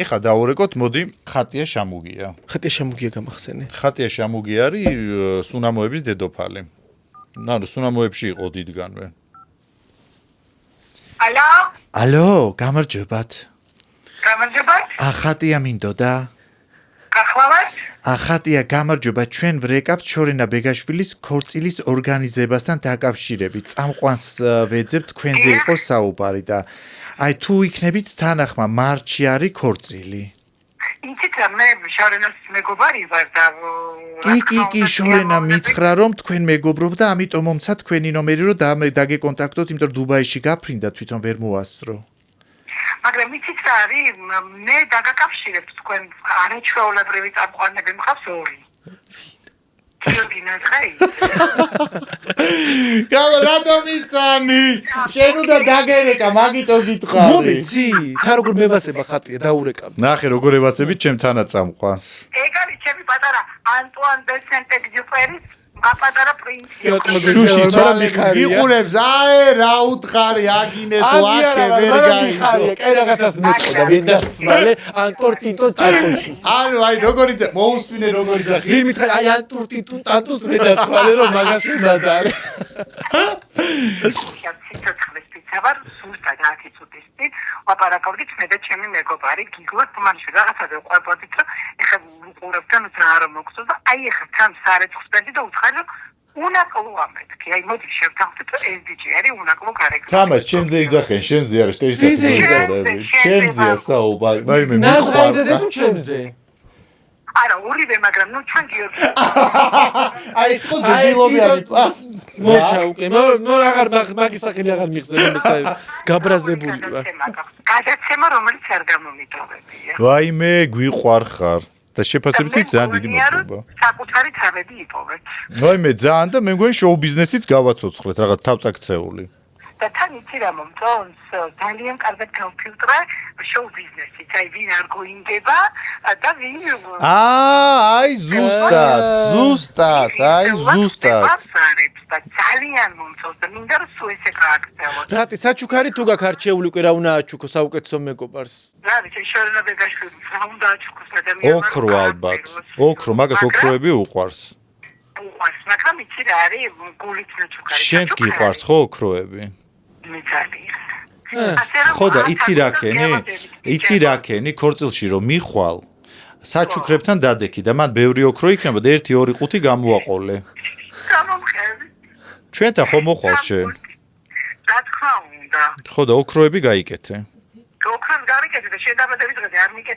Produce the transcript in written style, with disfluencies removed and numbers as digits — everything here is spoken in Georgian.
ეხა დაურეკოთ, მოდი, ხატია შამუგია. ხატია შამუგია გამახსენე. ხატია შამუგი არის სუნამოების დედოფალი. ანუ სუნამოებში იყო დიდგანვე. ალო, გამარჯობათ. გამარჯობათ. ხატია მინდოდა. გახლავართ? ხატია გამარჯობა, ჩვენ ვრეკავთ შორენა ბეგაშვილის ქორწილის ორგანიზებასთან დაკავშირებით. წამყვანს ვეძებთ თქვენზე იყო საუბარი და აი თუ იქნებით თანახმა მარტში არის ქორწილი. იცით მე შორენას მეგობარი ვარ და კი, შორენა მითხრა რომ თქვენ მეგობრობ და ამიტომ მომცა თქვენი ნომერი რომ დაგეკონტაქტოთ, იმიტომ რომ დუბაიში გაფრინდა თვითონ ვერ მოასწრო. მაგრამ იცით რა არის, მე დაგაკავშირებთ თქვენ არაჩვეულებრივი წამყვანები მყავს ორი. რატომ იცანი? შენ უნდა დაგერეკა, მაგითო გითხარი. მომიცი, თან როგორ მევასება ხატია, დაურეკავ. ნახე როგორ ევასებით ჩემთანაც წამყვანს. ეგ არის ჩემი პატარა ანტუან დე სენტ-ეგზიუპერის პატარა პრინცი. შუში ძალი გიყურებს, რა უთხარი აგინე თუ აქე ვერ გაიგო. კაი რაღაცას მეწყდა, ვინდაცვალე, ანტორტინტო ტანტოში. აი როგორი მოусვინე როგორი ძახი. ვინ მითხარ, აი ანტორტინტო ტანტოს ვინდაცვალე რომ მაგას ვინდადარე. სიცოცხლის პიცავარ, სულთან 10 წუთის წინ ვაპარაკავდით მე და ჩემი მეგობარი გიგლა თუმანში რაღაცაზე ვყვებოდით რომ ეხლა უყურებთან რა არ მოგწოდა და აი ეხლა თან სარეცხს პედი და უცხარი რომ უნაკლო ამეთქი აი მოდი შევთანხმდით რომ ეს დიჯი არის უნაკლო გარეკანა თამაშ ჩემზე იძახენ შენზე არის შტეჟდაცი შენზეა საუბარი მე მიყვარს ნაზრაიზე თუ ჩემზე არა ორივე მაგრამ ნუ ჩვენ გიორგი აი ეს ხო დილობი არის პას მოჩა უკვე ნუ აღარ მაგის სახელი აღარ მიხსენე მე გაბრაზებული ვარ გადაცემა რომელიც არ გამომიტოვებია ვაიმე გვიყვარ ხარ და შეფასებით ძალიან დიდი მადლობა საკუთარი თავები იპოვეთ ვაიმე ძალიან და მე მგონი შოუ ბიზნესიც გავაცოცხლეთ რაღაც თავწაქცეული და თან იცი რა მომწონს ძალიან კარგად გავფილტრე შოუ ბიზნესით აი ვინ არ გოინდება და ვინ აი ზუსტად და ძალიან მომწონს და მინდა რომ სულ ესე გააკეთებო რატი საჩუქარი თუ გაქვს არჩეული უკვე რა უნდა აჩუქო საუკეთესო მეგობარს რა ვიცი შორენა ბეგაშვილი რა უნდა აჩუქოს ადამიანს ოქრო ალბათ ოქრო მაგას ოქროები უყვარს მაგრამ იცი რა არის გულით ნაჩუქარი შენც გიყვარს ხო ოქროები მე ძალიან ხო და იცი რა ქენი ქორწილში რომ მიხვალ საჩუქრებთან დადექი და მან ბევრი ოქრო იქნება და 1-2 გამოაყოლე გამომხევი ჩვენთან ხო მოხვალ შენ რა თქმა უნდა ხო და ოქროები გაიკეთე ოქროს გავიკეთე და შედაბადების დღეზე არ მიკეთე